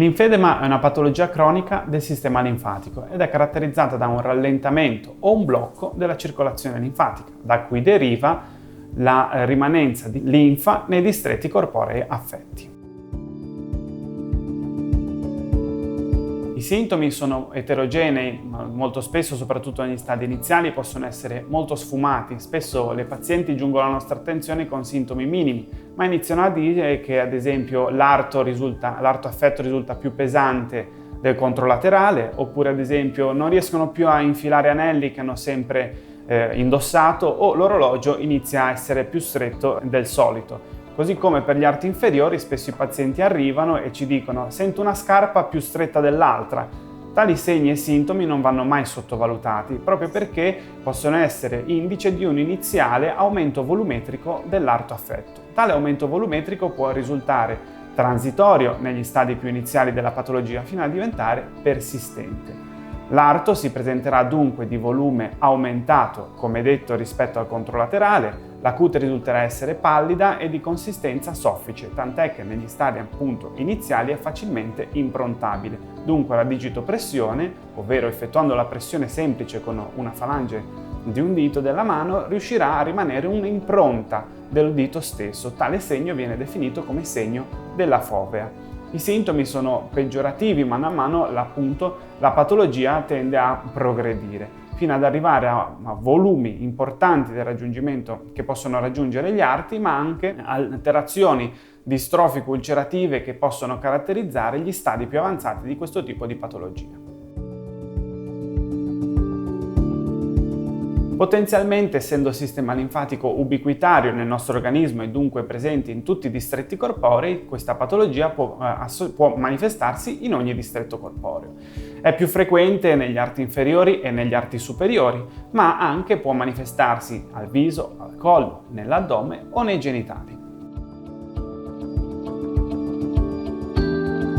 Linfedema è una patologia cronica del sistema linfatico ed è caratterizzata da un rallentamento o un blocco della circolazione linfatica, da cui deriva la rimanenza di linfa nei distretti corporei affetti. I sintomi sono eterogenei, molto spesso, soprattutto negli stadi iniziali, possono essere molto sfumati. Spesso le pazienti giungono alla nostra attenzione con sintomi minimi, ma iniziano a dire che ad esempio l'arto affetto risulta più pesante del controlaterale, oppure ad esempio non riescono più a infilare anelli che hanno sempre indossato, o l'orologio inizia a essere più stretto del solito. Così come per gli arti inferiori, spesso i pazienti arrivano e ci dicono: sento una scarpa più stretta dell'altra. Tali segni e sintomi non vanno mai sottovalutati, proprio perché possono essere indice di un iniziale aumento volumetrico dell'arto affetto. Tale aumento volumetrico può risultare transitorio negli stadi più iniziali della patologia fino a diventare persistente. L'arto si presenterà dunque di volume aumentato, come detto, rispetto al controlaterale. La cute risulterà essere pallida e di consistenza soffice, tant'è che negli stadi appunto iniziali è facilmente improntabile. Dunque la digitopressione, ovvero effettuando la pressione semplice con una falange di un dito della mano, riuscirà a rimanere un'impronta del dito stesso. Tale segno viene definito come segno della fovea. I sintomi sono peggiorativi, mano a mano appunto la patologia tende a progredire, fino ad arrivare a volumi importanti del raggiungimento che possono raggiungere gli arti, ma anche alterazioni distrofico-ulcerative che possono caratterizzare gli stadi più avanzati di questo tipo di patologia. Potenzialmente, essendo il sistema linfatico ubiquitario nel nostro organismo e dunque presente in tutti i distretti corporei, questa patologia può manifestarsi in ogni distretto corporeo. È più frequente negli arti inferiori e negli arti superiori, ma anche può manifestarsi al viso, al collo, nell'addome o nei genitali.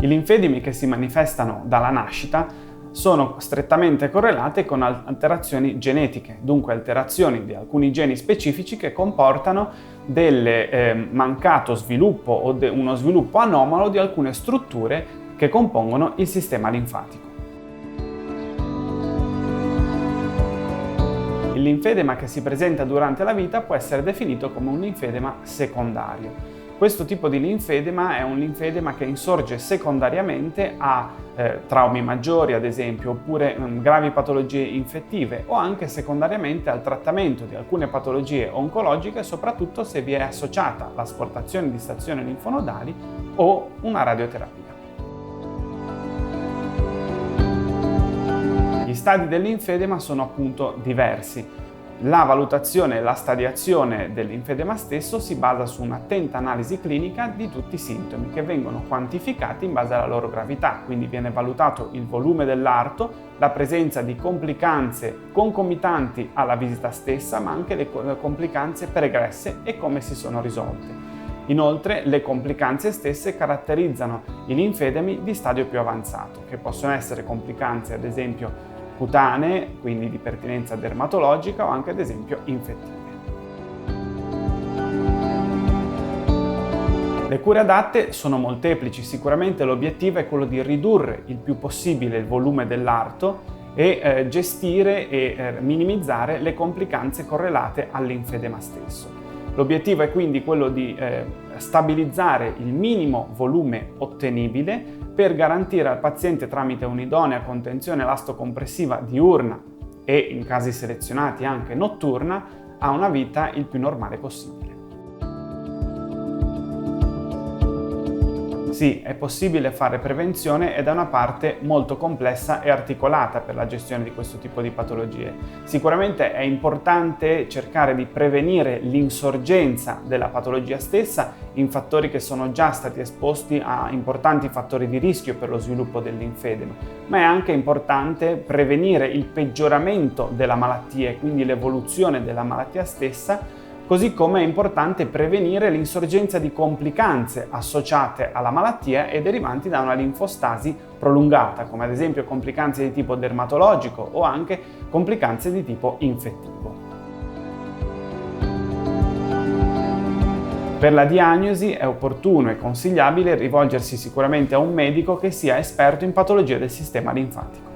I linfedemi che si manifestano dalla nascita sono strettamente correlate con alterazioni genetiche, dunque alterazioni di alcuni geni specifici che comportano del mancato sviluppo o uno sviluppo anomalo di alcune strutture che compongono il sistema linfatico. Il linfedema che si presenta durante la vita può essere definito come un linfedema secondario. Questo tipo di linfedema è un linfedema che insorge secondariamente a traumi maggiori, ad esempio, oppure gravi patologie infettive, o anche secondariamente al trattamento di alcune patologie oncologiche, soprattutto se vi è associata l'asportazione di stazioni linfonodali o una radioterapia. Gli stadi del linfedema sono appunto diversi. La valutazione e la stadiazione del linfedema stesso si basa su un'attenta analisi clinica di tutti i sintomi che vengono quantificati in base alla loro gravità, quindi viene valutato il volume dell'arto, la presenza di complicanze concomitanti alla visita stessa, ma anche le complicanze pregresse e come si sono risolte. Inoltre, le complicanze stesse caratterizzano i linfedemi di stadio più avanzato, che possono essere complicanze ad esempio cutanee, quindi di pertinenza dermatologica, o anche ad esempio infettive. Le cure adatte sono molteplici. Sicuramente l'obiettivo è quello di ridurre il più possibile il volume dell'arto e gestire e minimizzare le complicanze correlate al linfedema stesso. L'obiettivo è quindi quello di stabilizzare il minimo volume ottenibile per garantire al paziente, tramite un'idonea contenzione elastocompressiva diurna e, in casi selezionati, anche notturna, a una vita il più normale possibile. Sì, è possibile fare prevenzione ed è una parte molto complessa e articolata per la gestione di questo tipo di patologie. Sicuramente è importante cercare di prevenire l'insorgenza della patologia stessa in fattori che sono già stati esposti a importanti fattori di rischio per lo sviluppo del linfedema, ma è anche importante prevenire il peggioramento della malattia e quindi l'evoluzione della malattia stessa, così come è importante prevenire l'insorgenza di complicanze associate alla malattia e derivanti da una linfostasi prolungata, come ad esempio complicanze di tipo dermatologico o anche complicanze di tipo infettivo. Per la diagnosi è opportuno e consigliabile rivolgersi sicuramente a un medico che sia esperto in patologie del sistema linfatico.